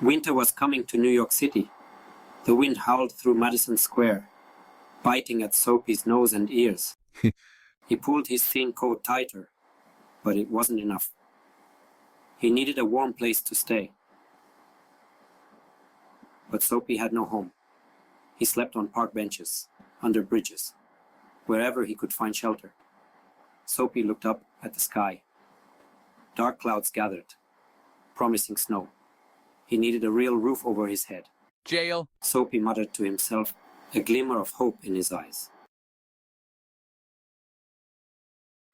Winter was coming to New York City. The wind howled through Madison Square, biting at Soapy's nose and ears. He pulled his thin coat tighter, but it wasn't enough. He needed a warm place to stay. But Soapy had no home. He slept on park benches, under bridges, wherever he could find shelter. Soapy looked up at the sky. Dark clouds gathered, promising snow. He needed a real roof over his head. Jail. Soapy muttered to himself, a glimmer of hope in his eyes.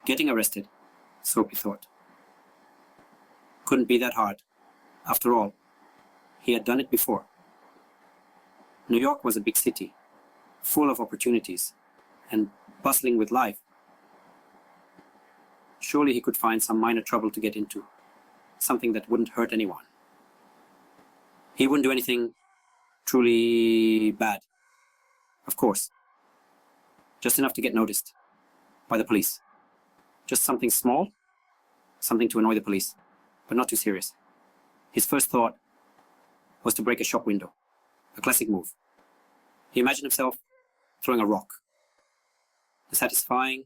Getting arrested, Soapy thought. Couldn't be that hard. After all, he had done it before. New York was a big city, full of opportunities, and bustling with life. Surely he could find some minor trouble to get into, something that wouldn't hurt anyone. He wouldn't do anything truly bad, of course. Just enough to get noticed by the police. Just something small, something to annoy the police, but not too serious. His first thought was to break a shop window, a classic move. He imagined himself throwing a rock. The satisfying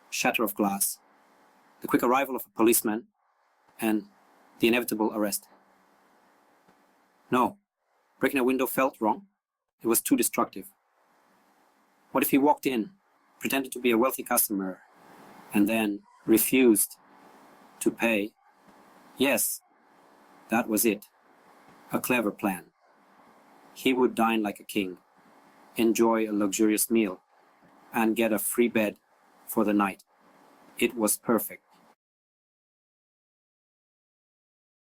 shatter of glass, the quick arrival of a policeman, and the inevitable arrest. No, breaking a window felt wrong. It was too destructive. What if he walked in, pretended to be a wealthy customer, and then refused to pay? Yes, that was it. A clever plan. He would dine like a king, enjoy a luxurious meal, and get a free bed for the night. It was perfect.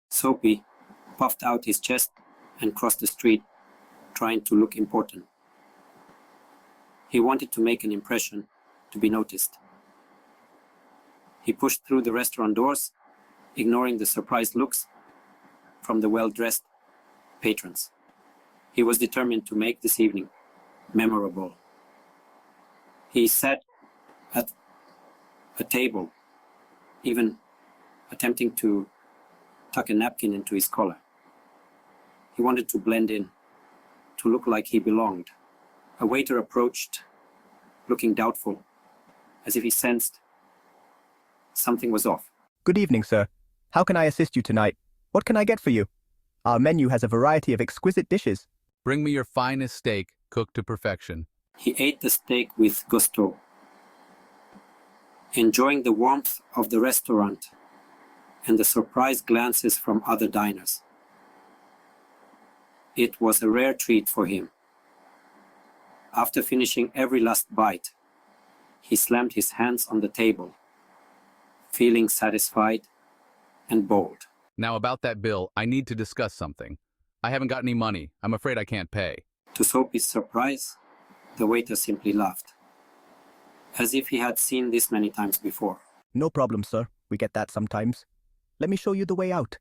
Soapy puffed out his chest and crossed the street, trying to look important. He wanted to make an impression, to be noticed. He pushed through the restaurant doors, ignoring the surprised looks from the well-dressed patrons. He was determined to make this evening memorable. He sat at a table, even attempting to tuck a napkin into his collar. He wanted to blend in, to look like he belonged. A waiter approached, looking doubtful, as if he sensed something was off. Good evening, sir. How can I assist you tonight? What can I get for you? Our menu has a variety of exquisite dishes. Bring me your finest steak, cooked to perfection. He ate the steak with gusto, enjoying the warmth of the restaurant and the surprised glances from other diners. It was a rare treat for him. After finishing every last bite, he slammed his hands on the table, feeling satisfied and bold. Now about that bill, I need to discuss something. I haven't got any money. I'm afraid I can't pay. To Soapy's surprise, the waiter simply laughed, as if he had seen this many times before. No problem, sir. We get that sometimes. Let me show you the way out.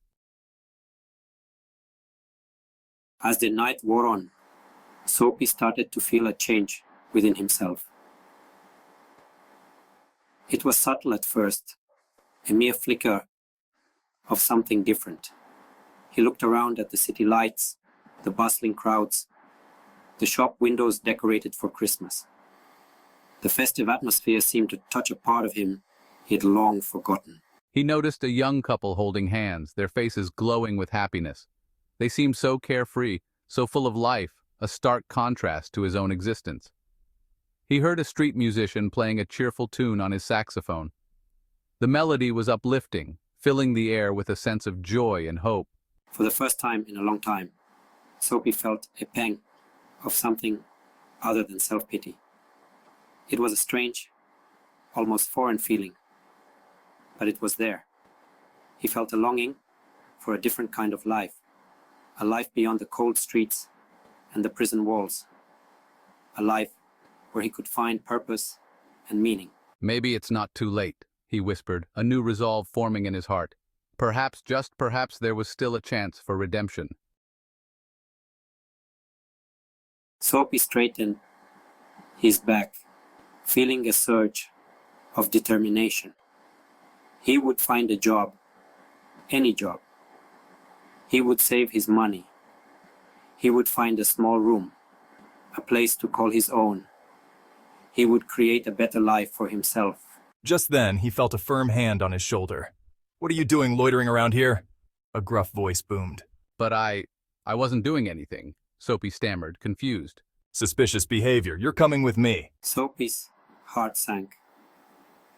As the night wore on, Soapy started to feel a change within himself. It was subtle at first, a mere flicker of something different. He looked around at the city lights, the bustling crowds, the shop windows decorated for Christmas. The festive atmosphere seemed to touch a part of him he had long forgotten. He noticed a young couple holding hands, their faces glowing with happiness. They seemed so carefree, so full of life, a stark contrast to his own existence. He heard a street musician playing a cheerful tune on his saxophone. The melody was uplifting, filling the air with a sense of joy and hope. For the first time in a long time, Soapy felt a pang of something other than self-pity. It was a strange, almost foreign feeling, but it was there. He felt a longing for a different kind of life, a life beyond the cold streets and the prison walls, a life where he could find purpose and meaning. Maybe it's not too late, he whispered, a new resolve forming in his heart. Perhaps, just perhaps, there was still a chance for redemption. Soapy straightened his back, feeling a surge of determination. He would find a job, any job, He would save his money. He would find a small room, a place to call his own. He would create a better life for himself. Just then, he felt a firm hand on his shoulder. "What are you doing loitering around here?" A gruff voice boomed. But I wasn't doing anything, Soapy stammered, confused. "Suspicious behavior. You're coming with me." Soapy's heart sank.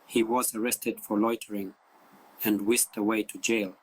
He was arrested for loitering and whisked away to jail.